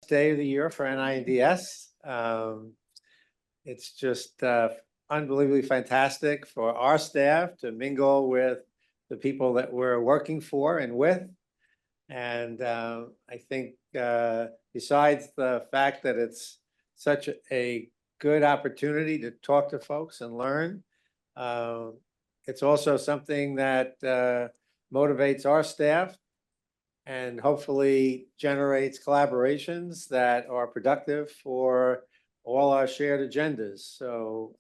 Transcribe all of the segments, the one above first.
day of the year for NINDS. It's just unbelievably fantastic for our staff to mingle with the people that we're working for and with. And I think besides the fact that it's such a good opportunity to talk to folks and learn, it's also something that motivates our staff and hopefully generates collaborations that are productive for all our shared agendas. So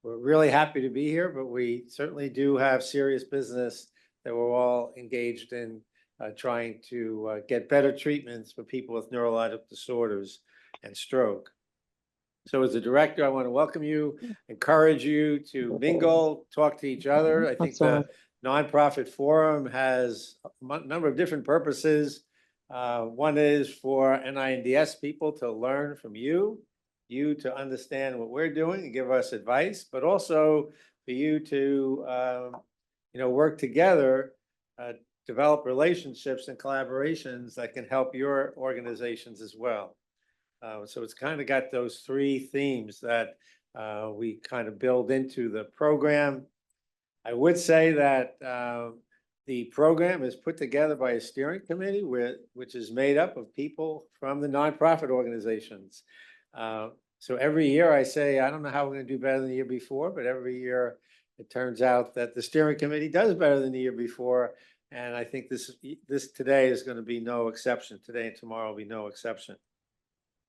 we're really happy to be here, but we certainly do have serious business that we're all engaged in trying to get better treatments for people with neurological disorders and stroke. So as a director, I want to welcome you, encourage you to mingle, talk to each other. I think the nonprofit forum has a number of different purposes. One is for NINDS people to learn from you to understand what we're doing and give us advice, but also for you to work together, develop relationships and collaborations that can help your organizations as well. So it's kind of got those three themes that we kind of build into the program. I would say that the program is put together by a steering committee which is made up of people from the nonprofit organizations. So every year I say, I don't know how we're going to do better than the year before, but every year it turns out that the steering committee does better than the year before. And I think this today is going to be no exception. Today and tomorrow will be no exception.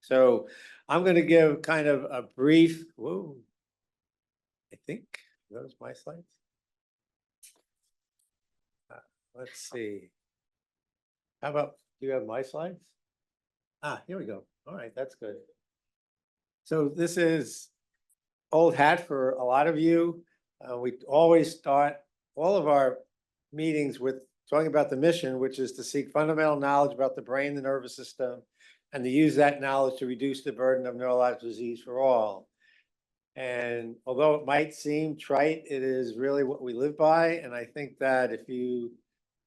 So I'm going to give kind of a brief, I think those my slides. Let's see. How about, do you have my slides? Here we go. All right, that's good. So this is old hat for a lot of you. We always start all of our meetings with talking about the mission, which is to seek fundamental knowledge about the brain, the nervous system, and to use that knowledge to reduce the burden of neurological disease for all. And although it might seem trite, it is really what we live by. And I think that if you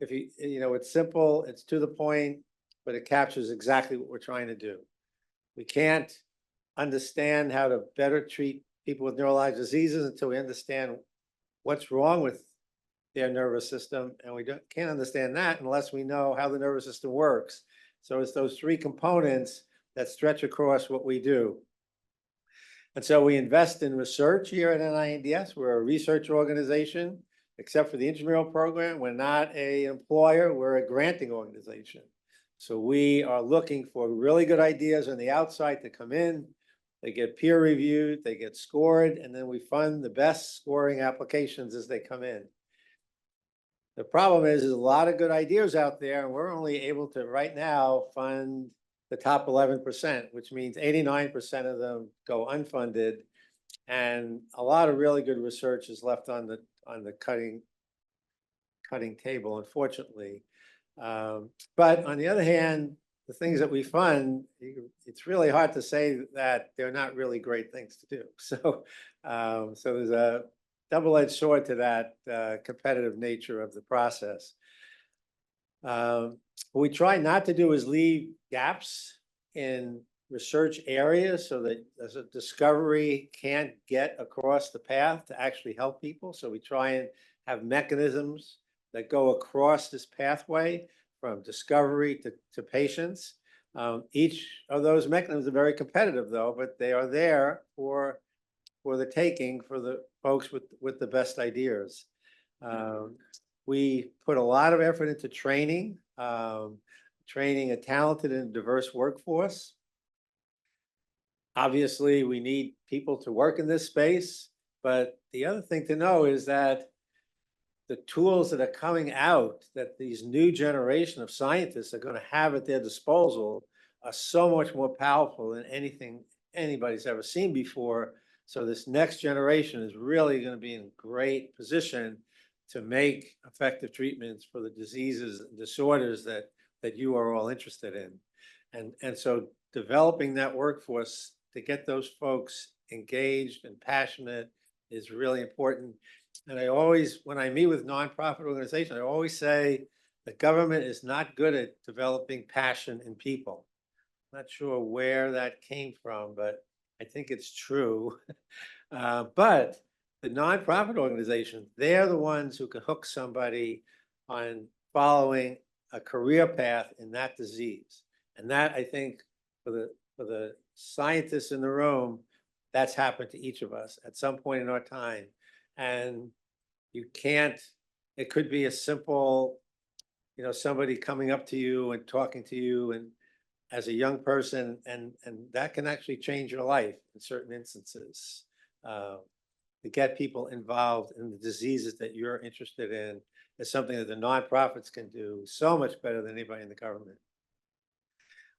it's simple, it's to the point, but it captures exactly what we're trying to do. We can't understand how to better treat people with neurological diseases until we understand what's wrong with their nervous system. And we can't understand that unless we know how the nervous system works. So it's those three components that stretch across what we do. And so we invest in research here at NINDS. We're a research organization, except for the intramural program. We're not an employer, we're a granting organization. So we are looking for really good ideas on the outside to come in. They get peer reviewed, they get scored, and then we fund the best scoring applications as they come in. The problem is there's a lot of good ideas out there, and we're only able to right now fund the top 11%, which means 89% of them go unfunded, and a lot of really good research is left on the cutting table, unfortunately. But on the other hand, the things that we fund, it's really hard to say that they're not really great things to do. So, so there's a double-edged sword to that competitive nature of the process. What we try not to do is leave gaps in research areas so that as a discovery can't get across the path to actually help people. So we try and have mechanisms that go across this pathway from discovery to patients. Each of those mechanisms are very competitive though, but they are there for the taking for the folks with the best ideas. We put a lot of effort into training a talented and diverse workforce. Obviously, we need people to work in this space, but the other thing to know is that the tools that are coming out that these new generation of scientists are going to have at their disposal are so much more powerful than anything anybody's ever seen before. So this next generation is really going to be in a great position to make effective treatments for the diseases and disorders that you are all interested in. And so developing that workforce to get those folks engaged and passionate is really important. And I always, when I meet with nonprofit organizations, I always say the government is not good at developing passion in people. not sure where that came from, but I think it's true. But the nonprofit organizations, they're the ones who can hook somebody on following a career path in that disease. And that, I think, for the scientists in the room, that's happened to each of us at some point in our time. And you can't, it could be a simple, somebody coming up to you and talking to you and as a young person, and that can actually change your life in certain instances. To get people involved in the diseases that you're interested in is something that the nonprofits can do so much better than anybody in the government.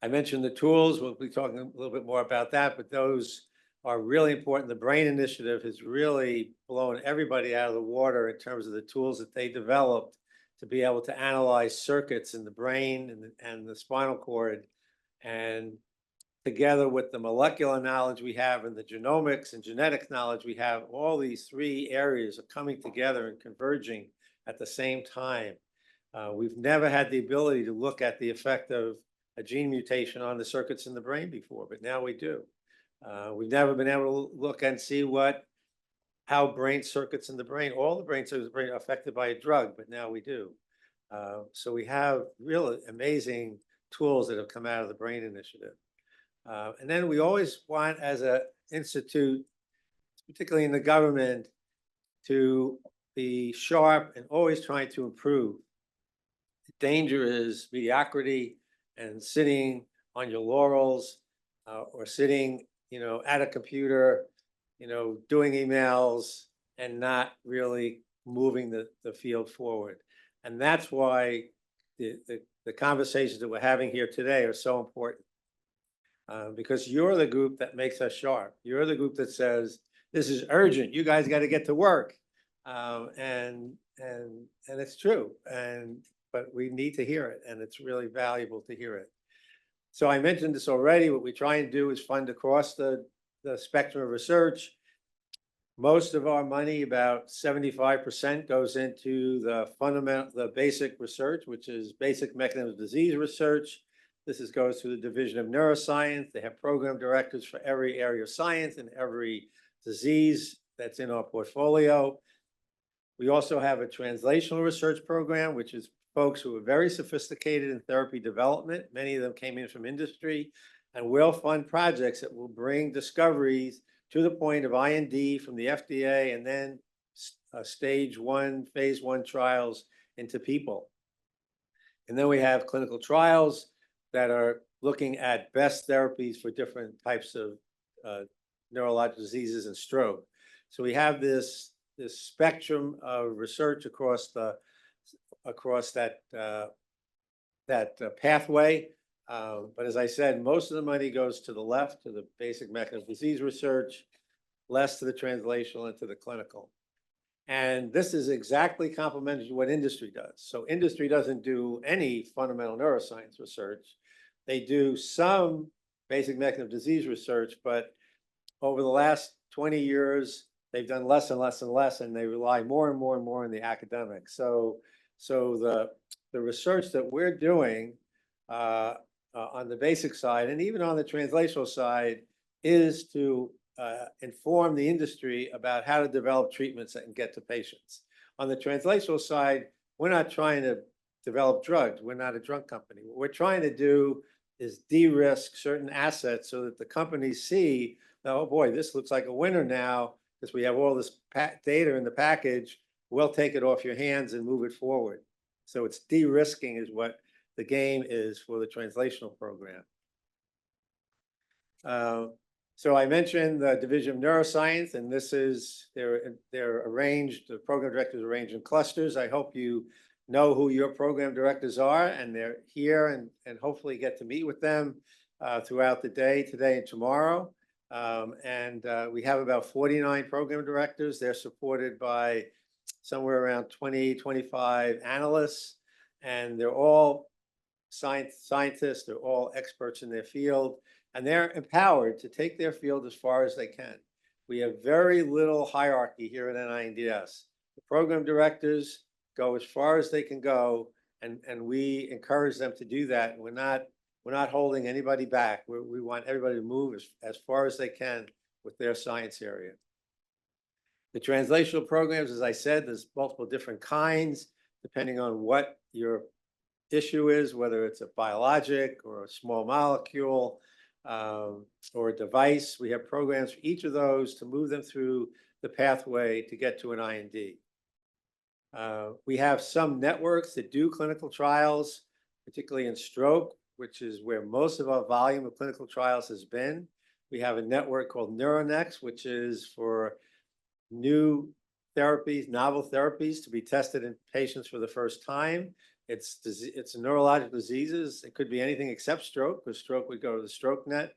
I mentioned the tools. We'll be talking a little bit more about that, but those are really important. The BRAIN Initiative has really blown everybody out of the water in terms of the tools that they developed to be able to analyze circuits in the brain and the spinal cord. And together with the molecular knowledge we have and the genomics and genetics knowledge we have, all these three areas are coming together and converging at the same time. We've never had the ability to look at the effect of a gene mutation on the circuits in the brain before, but now we do. We've never been able to look and see how brain circuits in the brain, all the brain circuits in the brain are affected by a drug, but now we do. So we have really amazing tools that have come out of the BRAIN Initiative. And then we always want, as an institute, particularly in the government, to be sharp and always trying to improve. The danger is mediocrity and sitting on your laurels or sitting, at a computer, doing emails and not really moving the field forward. And that's why the conversations that we're having here today are so important. Because you're the group that makes us sharp. You're the group that says, this is urgent. You guys got to get to work. And it's true. But we need to hear it. And it's really valuable to hear it. So I mentioned this already. What we try and do is fund across the spectrum of research. Most of our money, about 75%, goes into the basic research, which is basic mechanism of disease research. This goes through the Division of Neuroscience. They have program directors for every area of science and every disease that's in our portfolio. We also have a translational research program, which is folks who are very sophisticated in therapy development. Many of them came in from industry, and will fund projects that will bring discoveries to the point of IND from the FDA and then stage 1, phase 1 trials into people. And then we have clinical trials that are looking at best therapies for different types of neurological diseases and stroke. So we have this spectrum of research across that pathway. But as I said, most of the money goes to the left, to the basic mechanism of disease research, less to the translational and to the clinical. And this is exactly complementary to what industry does. So industry doesn't do any fundamental neuroscience research. They do some basic mechanism of disease research, but over the last 20 years, they've done less and less and less, and they rely more and more and more on the academics. So the research that we're doing on the basic side and even on the translational side is to inform the industry about how to develop treatments that can get to patients. On the translational side, we're not trying to develop drugs. We're not a drug company. What we're trying to do is de-risk certain assets so that the companies see, oh boy, this looks like a winner now because we have all this data in the package. We'll take it off your hands and move it forward. So it's de-risking is what the game is for the translational program. So I mentioned the Division of Neuroscience, and this is, they're arranged, the program directors are arranged in clusters. I hope you know who your program directors are, and they're here and hopefully get to meet with them throughout the day, today and tomorrow. We have about 49 program directors. They're supported by somewhere around 20, 25 analysts, and they're all scientists. They're all experts in their field, and they're empowered to take their field as far as they can. We have very little hierarchy here at NINDS. The program directors go as far as they can go, and we encourage them to do that. We're not we're not holding anybody back. We want everybody to move as far as they can with their science area. The translational programs, as I said, there's multiple different kinds, depending on what your issue is, whether it's a biologic or a small molecule or a device. We have programs for each of those to move them through the pathway to get to an IND. We have some networks that do clinical trials, particularly in stroke, which is where most of our volume of clinical trials has been. We have a network called NeuroNext, which is for new therapies, novel therapies to be tested in patients for the first time. It's neurological diseases. It could be anything except stroke, because stroke would go to the StrokeNet.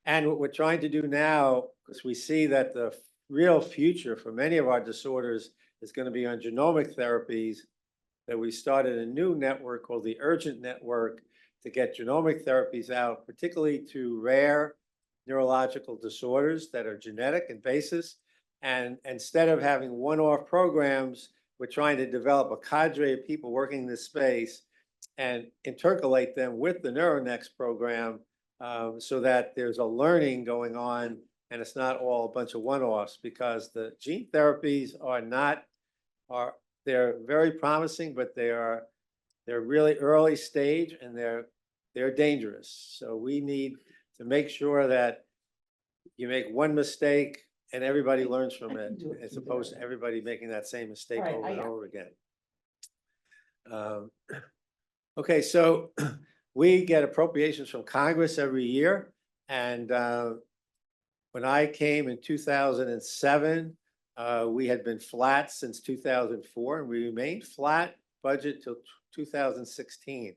And what we're trying to do now, because we see that the real future for many of our disorders is going to be on genomic therapies, that we started a new network called the Urgent Network to get genomic therapies out, particularly to rare neurological disorders that are genetic in basis. And instead of having one-off programs, we're trying to develop a cadre of people working in this space and intercalate them with the NeuroNext program so that there's a learning going on and it's not all a bunch of one-offs, because the gene therapies they're very promising, but they're really early stage and they're dangerous. So we need to make sure that you make one mistake and everybody learns from it, as opposed to everybody making that same mistake over and over again. Okay, so we get appropriations from Congress every year. And when I came in 2007, we had been flat since 2004, and we remained flat budget till 2016.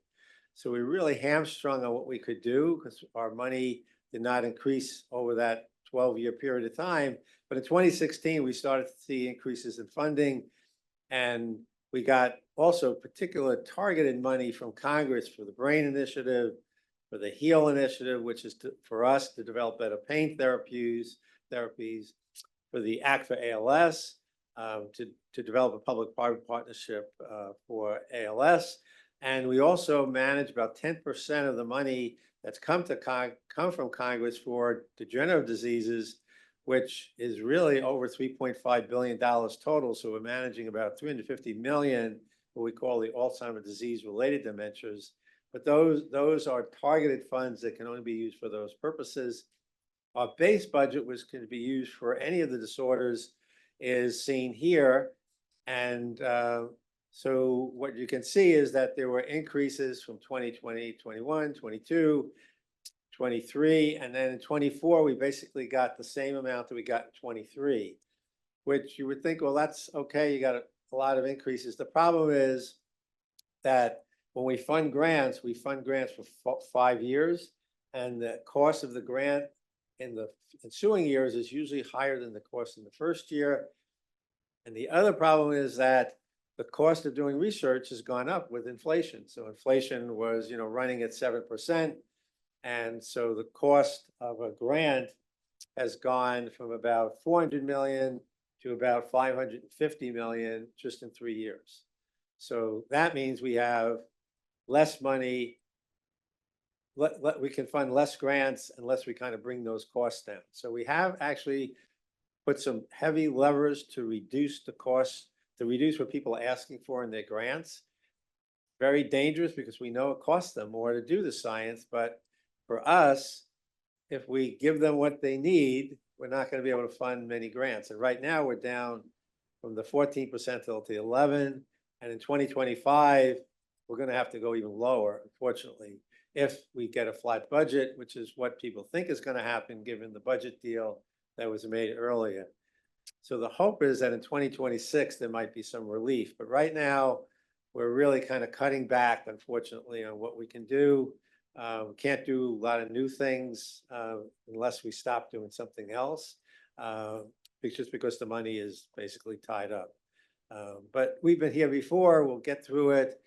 So we really hamstrung on what we could do, because our money did not increase over that 12-year period of time. But in 2016, we started to see increases in funding, and we got also particular targeted money from Congress for the Brain Initiative, for the HEAL Initiative, which is for us to develop better pain therapies, for the Act for ALS, to develop a public-private partnership for ALS. And we also manage about 10% of the money that's come from Congress for degenerative diseases, which is really over $3.5 billion total. So we're managing about $350 million, what we call the Alzheimer's disease-related dementias. But those are targeted funds that can only be used for those purposes. Our base budget, which can be used for any of the disorders, is seen here. And so what you can see is that there were increases from 2020, 21, 22, 23, and then in 24, we basically got the same amount that we got in 23, which you would think, well, that's okay, you got a lot of increases. The problem is that when we fund grants for 5 years, and the cost of the grant in the ensuing years is usually higher than the cost in the first year. And the other problem is that the cost of doing research has gone up with inflation. So inflation was, running at 7%. And so the cost of a grant has gone from about 400 million to about 550 million just in 3 years. So that means we have less money. We can fund less grants unless we kind of bring those costs down. So we have actually put some heavy levers to reduce the costs, to reduce what people are asking for in their grants. Very dangerous, because we know it costs them more to do the science. But for us, if we give them what they need, we're not going to be able to fund many grants. And right now we're down from the 14% to 11%. And in 2025, we're going to have to go even lower, unfortunately, if we get a flat budget, which is what people think is going to happen given the budget deal that was made earlier. So the hope is that in 2026, there might be some relief. But right now, we're really kind of cutting back, unfortunately, on what we can do. We can't do a lot of new things unless we stop doing something else, just because the money is basically tied up. But we've been here before. We'll get through it.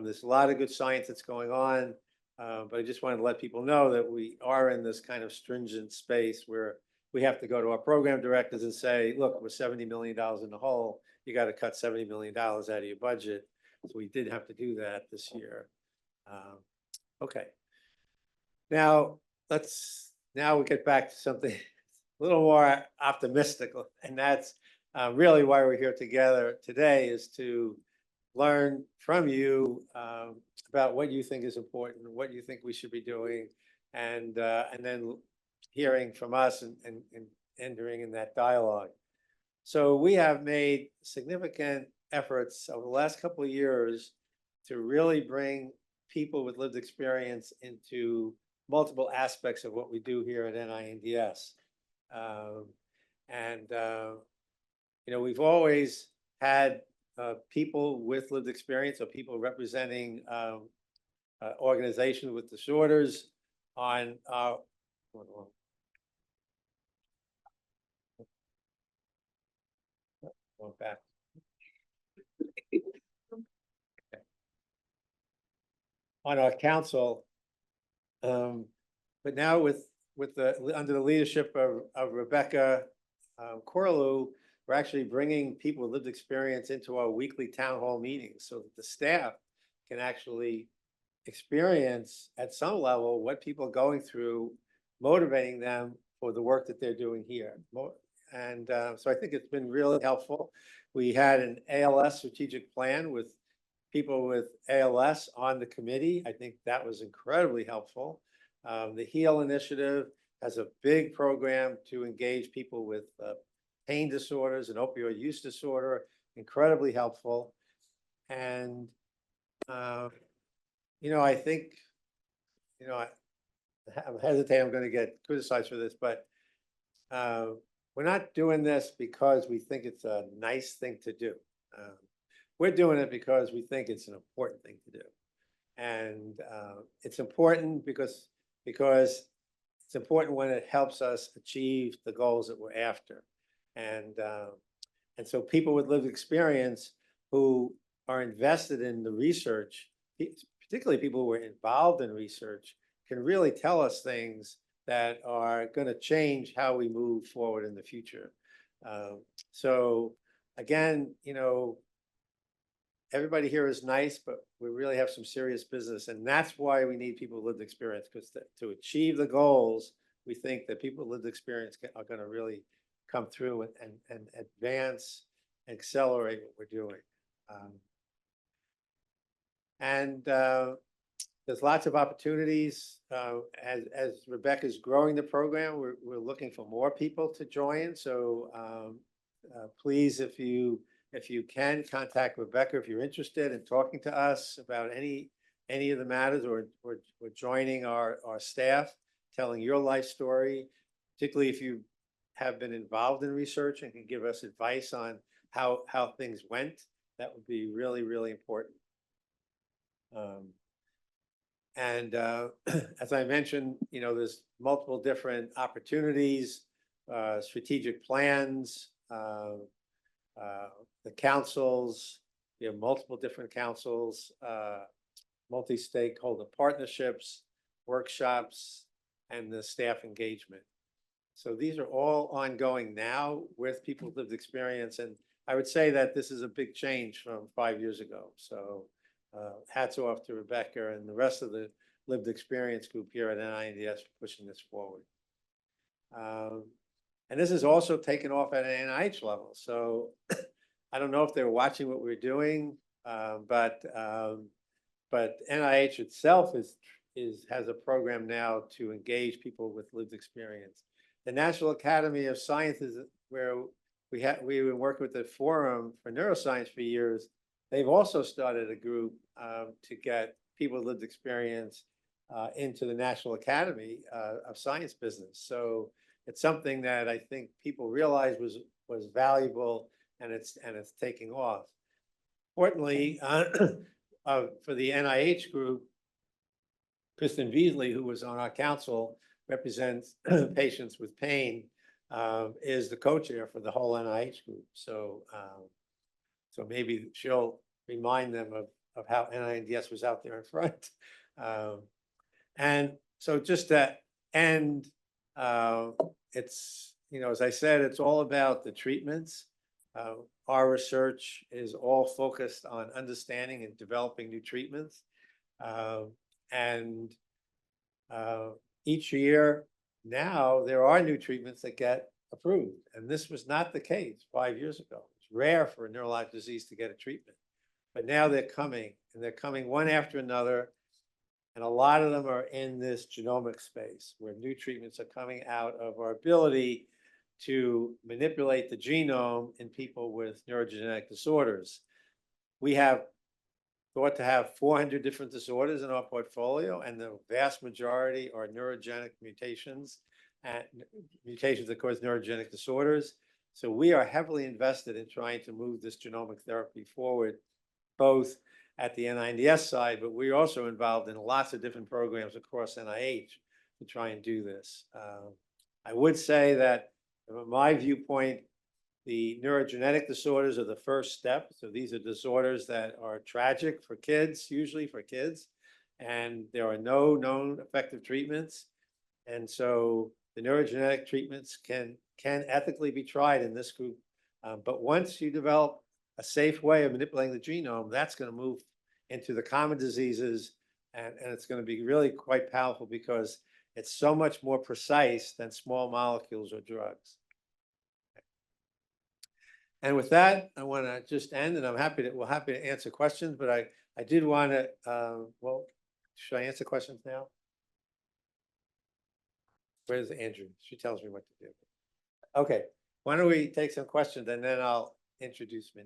There's a lot of good science that's going on. But I just wanted to let people know that we are in this kind of stringent space where we have to go to our program directors and say, look, we're $70 million in the hole. You got to cut $70 million out of your budget. So we did have to do that this year. Okay. Now, now we get back to something a little more optimistic, and that's really why we're here together today, is to learn from you about what you think is important, what you think we should be doing, and then hearing from us and entering in that dialogue. So we have made significant efforts over the last couple of years to really bring people with lived experience into multiple aspects of what we do here at NINDS. And you know, we've always had people with lived experience, or people representing organizations with disorders on going back. On our council, but now with the under the leadership of Rebecca Corlew, we're actually bringing people with lived experience into our weekly town hall meetings, so that the staff can actually experience at some level what people are going through, motivating them for the work that they're doing here. And so I think it's been really helpful. We had an ALS strategic plan with people with ALS on the committee. I think that was incredibly helpful. The HEAL initiative has a big program to engage people with pain disorders and opioid use disorder, incredibly helpful. And, you know, I think, you know, I'm hesitating, I'm going to get criticized for this, but we're not doing this because we think it's a nice thing to do. We're doing it because we think it's an important thing to do. And it's important because it's important when it helps us achieve the goals that we're after. And so people with lived experience who are invested in the research, particularly people who are involved in research, can really tell us things that are going to change how we move forward in the future. So again, you know, everybody here is nice, but we really have some serious business, and that's why we need people with lived experience, because to achieve the goals, we think that people with lived experience are going to really come through and advance, accelerate what we're doing. There's lots of opportunities. As Rebecca's growing the program, we're looking for more people to join. So please, if you can, contact Rebecca if you're interested in talking to us about any of the matters, or joining our staff, telling your life story, particularly if you have been involved in research and can give us advice on how things went. That would be really, really important. As I mentioned, you know, there's multiple different opportunities, strategic plans, the councils. We have multiple different councils, multi-stakeholder partnerships, workshops, and the staff engagement. So these are all ongoing now with people with lived experience. And I would say that this is a big change from 5 years ago. So hats off to Rebecca and the rest of the lived experience group here at NINDS for pushing this forward. And this is also taken off at an NIH level. So I don't know if they're watching what we're doing, but NIH itself has a program now to engage people with lived experience. The National Academy of Sciences, where we've been working with the Forum for Neuroscience for years, they've also started a group to get people with lived experience into the National Academy of Science business. So it's something that I think people realized was valuable, and it's taking off. Importantly, for the NIH group, Kristen Beasley, who was on our council, represents patients with pain, is the co-chair for the whole NIH group. So so maybe she'll remind them of how NINDS was out there in front. And so just to end, it's, you know, as I said, it's all about the treatments. Our research is all focused on understanding and developing new treatments. Each year now, there are new treatments that get approved, and this was not the case 5 years ago. It's rare for a neurologic disease to get a treatment, but now they're coming, and they're coming one after another. And a lot of them are in this genomic space where new treatments are coming out of our ability to manipulate the genome in people with neurogenetic disorders. We have thought to have 400 different disorders in our portfolio, and the vast majority are neurogenic mutations and mutations that cause neurogenic disorders. So we are heavily invested in trying to move this genomic therapy forward, both at the NINDS side, but we're also involved in lots of different programs across NIH to try and do this. I would say that from my viewpoint, the neurogenetic disorders are the first step. So these are disorders that are tragic for kids, usually for kids, and there are no known effective treatments. And so the neurogenetic treatments can ethically be tried in this group. But once you develop a safe way of manipulating the genome, that's going to move into the common diseases, and it's going to be really quite powerful because it's so much more precise than small molecules or drugs. And with that, I want to just end, and we're happy to answer questions, but I did want to, well, should I answer questions now? Where's Andrew? She tells me what to do. Okay, why don't we take some questions and then I'll introduce me.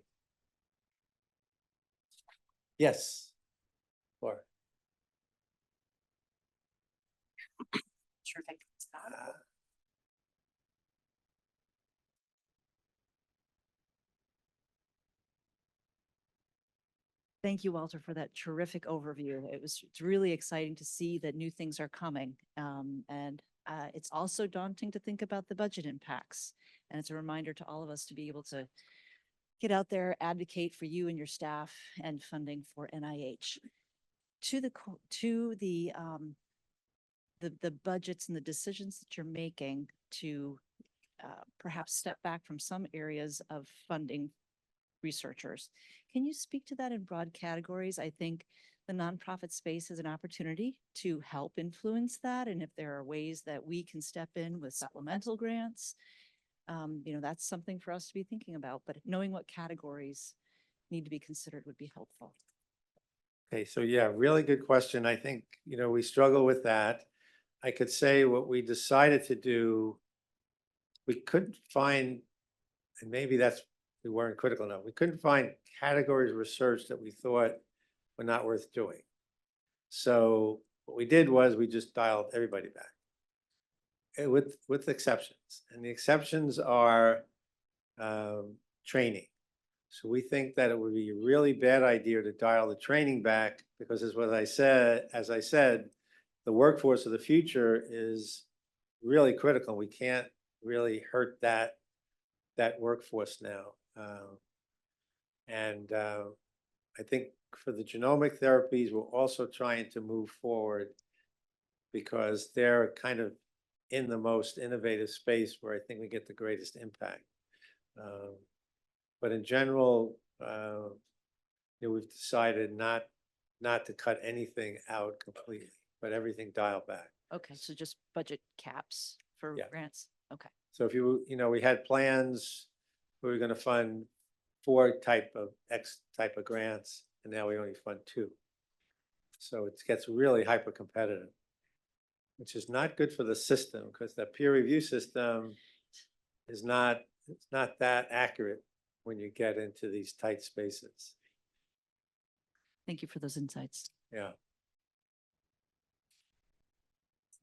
Yes, Laura. Terrific. Thank you, Walter, for that terrific overview. It's really exciting to see that new things are coming. And it's also daunting to think about the budget impacts. And it's a reminder to all of us to be able to get out there, advocate for you and your staff and funding for NIH. To the budgets and the decisions that you're making to perhaps step back from some areas of funding researchers. Can you speak to that in broad categories? I think the nonprofit space is an opportunity to help influence that. And if there are ways that we can step in with supplemental grants, that's something for us to be thinking about. But knowing what categories need to be considered would be helpful. Okay, so yeah, really good question. I think, we struggle with that. I could say what we decided to do, we couldn't find, and maybe we weren't critical enough. We couldn't find categories of research that we thought were not worth doing. So what we did was we just dialed everybody back, with exceptions. And the exceptions are training. So we think that it would be a really bad idea to dial the training back because as I said, the workforce of the future is really critical. We can't really hurt that workforce now. I think for the genomic therapies, we're also trying to move forward because they're kind of in the most innovative space where I think we get the greatest impact. But in general, we've decided not to cut anything out completely, but everything dialed back. Okay, so just budget caps for grants. Okay. So if we had plans, we were going to fund X type of grants, and now we only fund 2. So it gets really hyper competitive, which is not good for the system because the peer review system is it's not that accurate when you get into these tight spaces. Thank you for those insights. Yeah.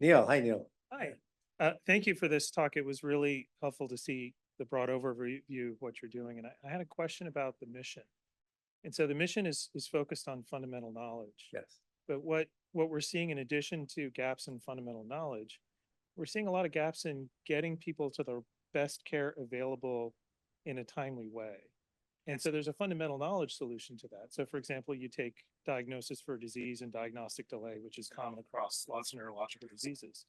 Neil, hi Neil. Hi, thank you for this talk. It was really helpful to see the broad overview of what you're doing. And I had a question about the mission. And so the mission is focused on fundamental knowledge. Yes. But what we're seeing in addition to gaps in fundamental knowledge, we're seeing a lot of gaps in getting people to the best care available in a timely way. And so there's a fundamental knowledge solution to that. So for example, you take diagnosis for disease and diagnostic delay, which is common across lots of neurological diseases.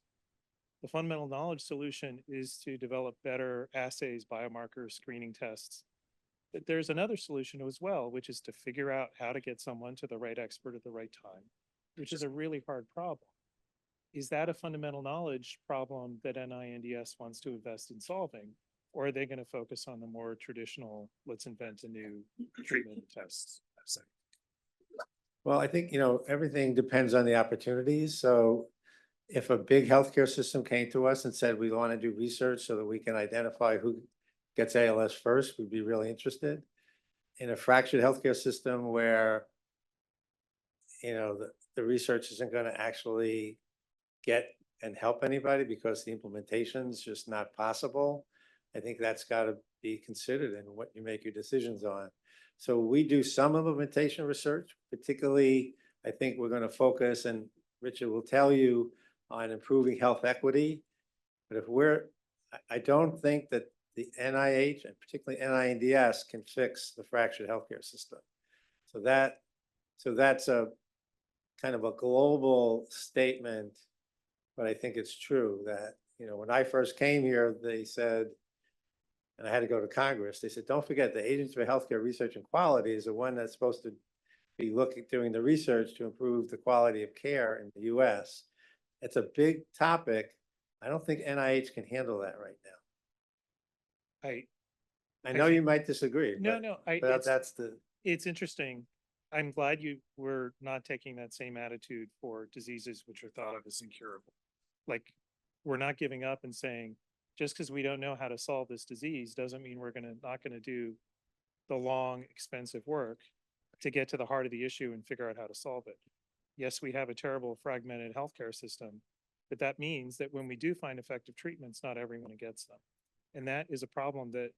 The fundamental knowledge solution is to develop better assays, biomarkers, screening tests. But there's another solution as well, which is to figure out how to get someone to the right expert at the right time, which is a really hard problem. is that a fundamental knowledge problem that NINDS wants to invest in solving? Or are they going to focus on the more traditional, let's invent a new treatment and tests? Well, I think, everything depends on the opportunities. So if a big healthcare system came to us and said, we want to do research so that we can identify who gets ALS first, we'd be really interested. In a fractured healthcare system where, the research isn't going to actually get and help anybody because the implementation is just not possible, I think that's got to be considered in what you make your decisions on. So we do some implementation research, particularly, I think we're going to focus, and Richard will tell you, on improving health equity. But I don't think that the NIH and particularly NINDS can fix the fractured healthcare system. So that's a kind of a global statement, but I think it's true that, when I first came here, they said, and I had to go to Congress, they said, don't forget the Agency for Healthcare Research and Quality is the one that's supposed to be doing the research to improve the quality of care in the US. It's a big topic. I don't think NIH can handle that right now. I know you might disagree, No, but that's it's interesting. I'm glad you were not taking that same attitude for diseases which are thought of as incurable. Like, we're not giving up and saying, just because we don't know how to solve this disease doesn't mean we're not gonna do the long, expensive work to get to the heart of the issue and figure out how to solve it. Yes, we have a terrible fragmented healthcare system, but that means that when we do find effective treatments, not everyone gets them. And that is a problem that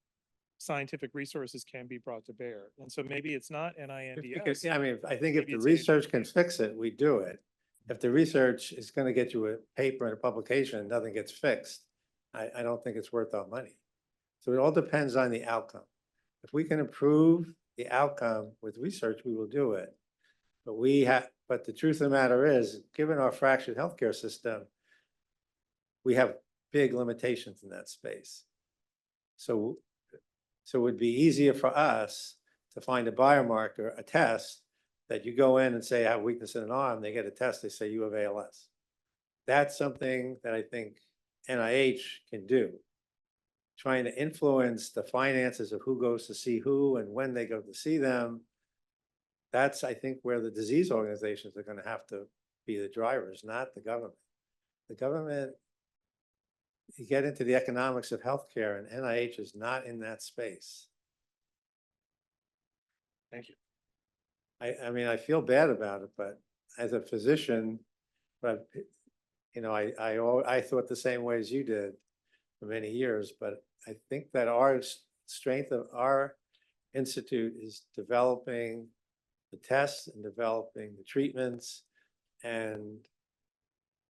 scientific resources can be brought to bear. And so maybe it's not NINDS. Yeah, I mean, I think if Maybe the it's research can fix it, we do it. If the research is going to get you a paper and a publication and nothing gets fixed, I don't think it's worth our money. So it all depends on the outcome. If we can improve the outcome with research, we will do it. But the truth of the matter is, given our fractured healthcare system, we have big limitations in that space. So it would be easier for us to find a biomarker, a test, that you go in and say, I have weakness in an arm, they get a test, they say you have ALS. That's something that I think NIH can do. Trying to influence the finances of who goes to see who and when they go to see them. That's, I think, where the disease organizations are going to have to be the drivers, not the government. The government, you get into the economics of healthcare, and NIH is not in that space. Thank you. I mean, I feel bad about it, but as a physician, but I thought the same way as you did for many years, but I think that our strength of our institute is developing the tests and developing the treatments, and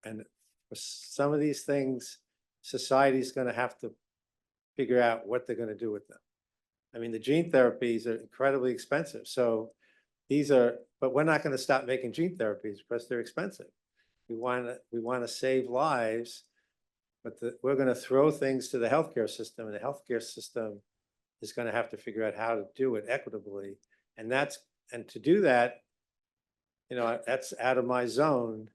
for some of these things, society's going to have to figure out what they're going to do with them. I mean, the gene therapies are incredibly expensive. So but we're not going to stop making gene therapies because they're expensive. We want to save lives, but we're going to throw things to the healthcare system, and the healthcare system is going to have to figure out how to do it equitably. And to do that, that's out of my zone.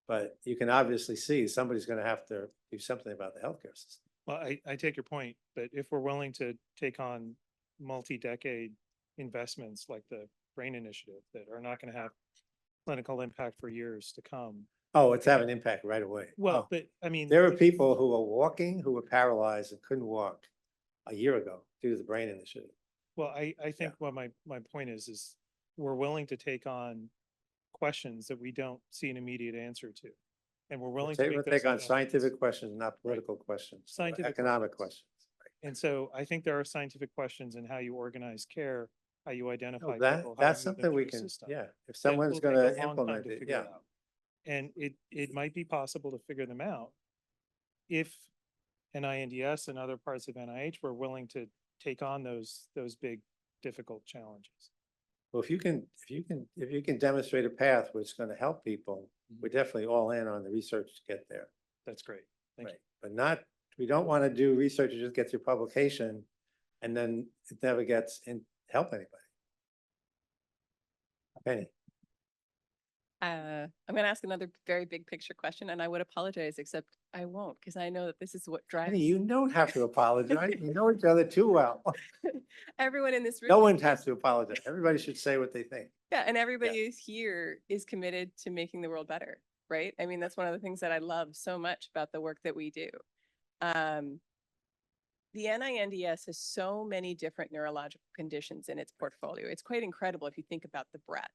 But you can obviously see somebody's going to have to do something about the healthcare system. Well, I take your point, but if we're willing to take on multi-decade investments like the BRAIN initiative that are not going to have clinical impact for years to come. Oh, it's having impact right away. Well, but I mean, there are people who are walking, who were paralyzed and couldn't walk a year ago due to the BRAIN initiative. well, I think what my point is we're willing to take on questions that we don't see an immediate answer to. And we're willing to We'll make those take on investments. scientific questions, not political questions, or Scientific economic questions. questions. And so I think there are scientific questions in how you organize care, how you identify No, people. how you that's move them something we through the can, system. yeah, if That someone's will going take to a long time implement to it, figure yeah. out. And it might be possible to figure them out if NINDS and other parts of NIH were willing to take on those big, difficult challenges. Well, if you can demonstrate a path which is going to help people, we're definitely all in on the research to get there. That's great. Thank you. But we don't want to do research that just gets your publication and then it never gets help anybody. Penny. I'm gonna ask another very big picture question and I would apologize, except I won't, because I know that this is what Hey, drives you don't have to apologize. We know each other too well. everyone in this room. No one has to apologize. Everybody should say what they think. Yeah, and everybody is here is committed to making the world better, right? I mean, that's one of the things that I love so much about the work that we do. The NINDS has so many different neurological conditions in its portfolio. It's quite incredible if you think about the breadth.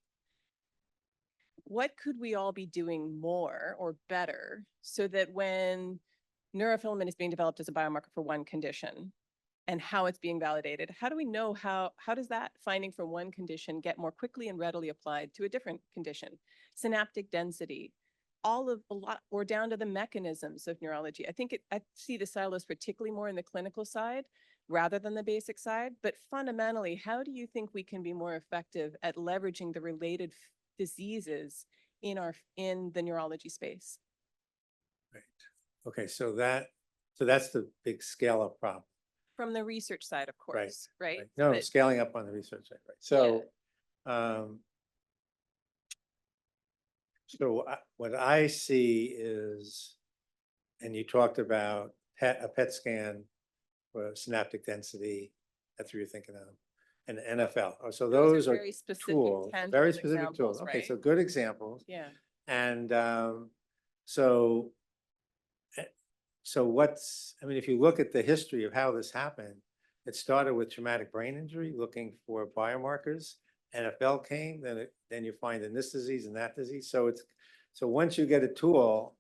What could we all be doing more or better so that when neurofilament is being developed as a biomarker for one condition and how it's being validated, how do we know how does that finding for one condition get more quickly and readily applied to a different condition? Synaptic density, all of a lot, or down to the mechanisms of neurology. I see the silos particularly more in the clinical side rather than the basic side, but fundamentally, how do you think we can be more effective at leveraging the related diseases in the neurology space? Right. Okay, so that's the big scale up problem. From the research side, of course, right? No, But- scaling up on the research side, right? So, what I see is, and you talked about a PET scan for synaptic density, that's what you're thinking of, and NFL. Oh, so those are very specific, tools, tangible very specific examples, tools. Okay, so right? good examples. Yeah. And so, I mean, if you look at the history of how this happened, it started with traumatic brain injury, looking for biomarkers. NFL came, then you find in this disease and that disease. So once you get a tool,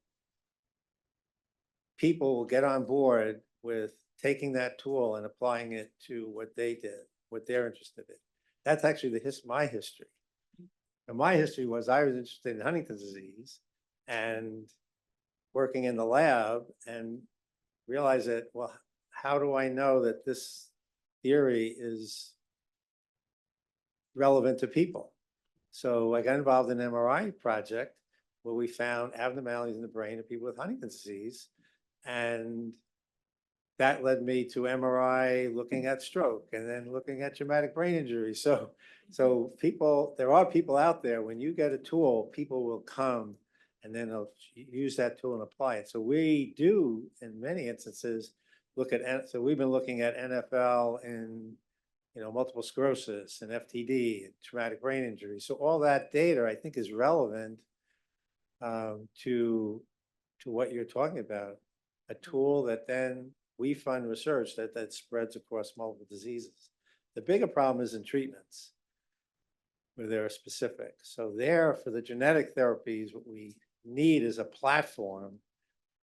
people will get on board with taking that tool and applying it to what they did, what they're interested in. That's actually my history. And my history was I was interested in Huntington's disease and working in the lab and realized that, well, how do I know that this theory is relevant to people? So I got involved in an MRI project where we found abnormalities in the brain of people with Huntington's disease. And that led me to MRI looking at stroke and then looking at traumatic brain injury. So there are people out there, when you get a tool, people will come and then they'll use that tool and apply it. So we do, in many instances, so we've been looking at NFL and, multiple sclerosis and FTD and traumatic brain injury. So all that data, I think, is relevant to what you're talking about. A tool that then we fund research that spreads across multiple diseases. The bigger problem is in treatments, where they're specific. So there, for the genetic therapies, what we need is a platform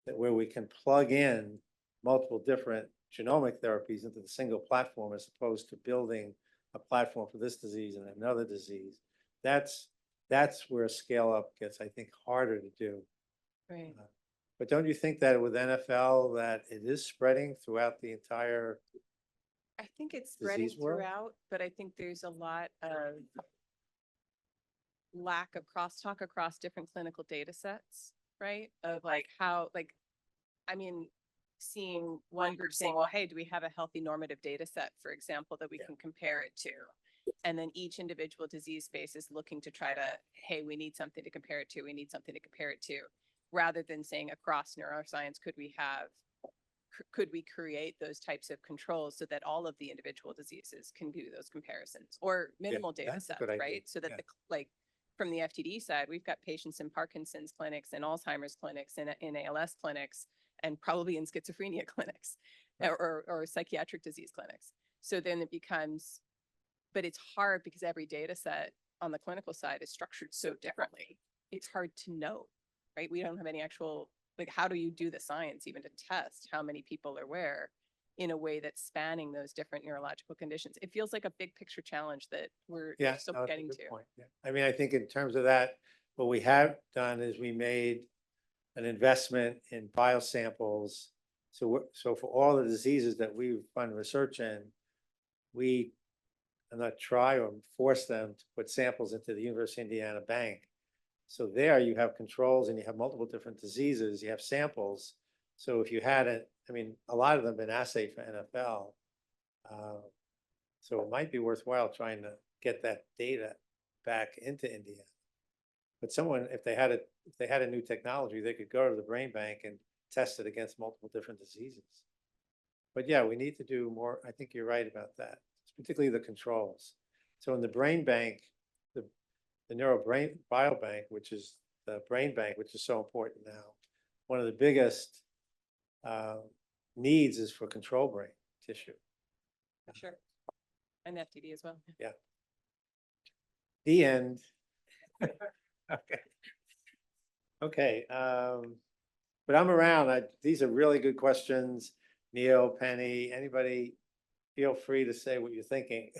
where we can plug in multiple different genomic therapies into the single platform, as opposed to building a platform for this disease and another disease. That's where scale up gets, I think, harder to do. Right. But don't you think that with NFL that it is spreading throughout the entire? I think it's spreading Disease world? throughout, but I think there's a lot of lack of crosstalk across different clinical data sets, right? Of seeing one group saying, well, hey, do we have a healthy normative data set, for example, that we can compare it to? And then each individual disease space is looking to try to, hey, we need something to compare it to. We need something to compare it to, rather than saying across neuroscience, could we create those types of controls so that all of the individual diseases can do those comparisons, or minimal data that's a sets, good idea. right? So that Yeah. From the FTD side, we've got patients in Parkinson's clinics and Alzheimer's clinics and in ALS clinics, and probably in schizophrenia clinics or psychiatric disease clinics. So then it becomes, but it's hard because every data set on the clinical side is structured so differently. It's hard to know, right? We don't have any actual, how do you do the science even to test how many people are where in a way that's spanning those different neurological conditions? It feels like a big picture challenge that we're still No, that's a getting good to. point. Yeah. I mean, I think in terms of that, what we have done is we made an investment in biosamples. So for all the diseases that we fund research in, we not try or force them to put samples into the University of Indiana bank. So there you have controls and you have multiple different diseases, you have samples. So if you had it, I mean, a lot of them have been assayed for NFL. So it might be worthwhile trying to get that data back into Indiana. But someone, if they had a new technology, they could go to the brain bank and test it against multiple different diseases. But yeah, we need to do more. I think you're right about that, particularly the controls. So in the brain bank, the neurobrain biobank, which is the brain bank, which is so important now, one of the biggest needs is for control brain tissue. Sure. And FTD as well. The end. Okay. Okay, but I'm around. These are really good questions. Neil, Penny, anybody, feel free to say what you're thinking.